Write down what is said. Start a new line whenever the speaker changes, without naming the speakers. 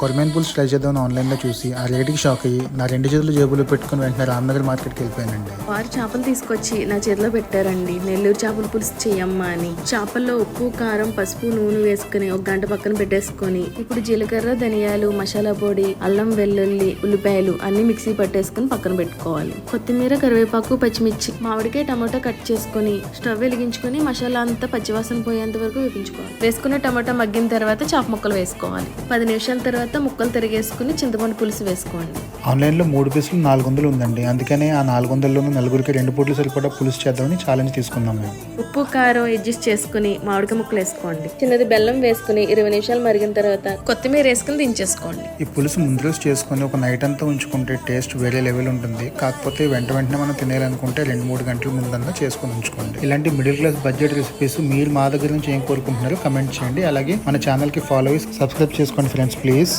కొరమేన్ పులుసు ట్రై చేద్దామని ఆన్లైన్లో చూసి ఆ రేటుకి షాక్ అయ్యి నా 2 చేతులు జేబులో పెట్టుకుని వెంటనే రామ్నగర్ మార్కెట్కి వెళ్ళిపోయానండి.
వారు చేపలు తీసుకొచ్చి నా చేతిలో పెట్టారండి. నెల్లూరు చేపల పులుసు చెయ్యమ్మా అని. చేపల్లో ఉప్పు, కారం, పసుపు, నూనె వేసుకుని ఒక గంట పక్కన పెట్టేసుకొని ఇప్పుడు జీలకర్ర, ధనియాలు, మసాలా పొడి, అల్లం, వెల్లుల్లి, ఉల్లిపాయలు అన్ని మిక్సీ పట్టేసుకుని పక్కన పెట్టుకోవాలి. కొత్తిమీర, కరివేపాకు, పచ్చిమిర్చి, మామిడికాయ, టమాటా కట్ చేసుకుని స్టవ్ వెలిగించుకుని మసాలా అంతా పచ్చివాసన పోయేంత వరకు వేపించుకోవాలి. వేసుకున్న టమాటా మగ్గిన తర్వాత చేప ముక్కలు వేసుకోవాలి. 10 నిమిషాల తర్వాత ముక్కలు తిరిగేసుకుని చింతపండు పులుసు వేసుకోండి.
ఆన్లైన్లో 3 పీసులు 400 ఉందండి. అందుకనే ఆ 400లోనూ నలుగురికి 2 పూటలు సరిపడా పులుసు చేద్దామని ఛాలెంజ్ తీసుకున్నాం మేము.
ఉప్పు, కారం అడ్జస్ట్ చేసుకుని మామిడికాయ ముక్కలు వేసుకోండి. చిన్నది బెల్లం వేసుకుని 20 నిమిషాలు మరిగిన తర్వాత కొత్తిమీర వేసుకుని దించేసుకోండి.
ఈ పులుసు ముందు రోజు చేసుకుని ఒక నైట్ అంతా ఉంచుకుంటే టేస్ట్ వేరే లెవెల్ ఉంటుంది. కాకపోతే వెంటనే మనం తినేయాలనుకుంటే 2-3 గంటల ముందన్నా చేసుకుని ఉంచుకోండి. ఇలాంటి మిడిల్ క్లాస్ బడ్జెట్ రెసిపీస్ మీరు మా దగ్గర నుంచి ఏం కోరుకుంటున్నారో కమెంట్ చేయండి. అలాగే మన ఛానల్కి ఫాలో అయ్యి సబ్స్క్రైబ్ చేసుకోండి ఫ్రెండ్స్, ప్లీజ్.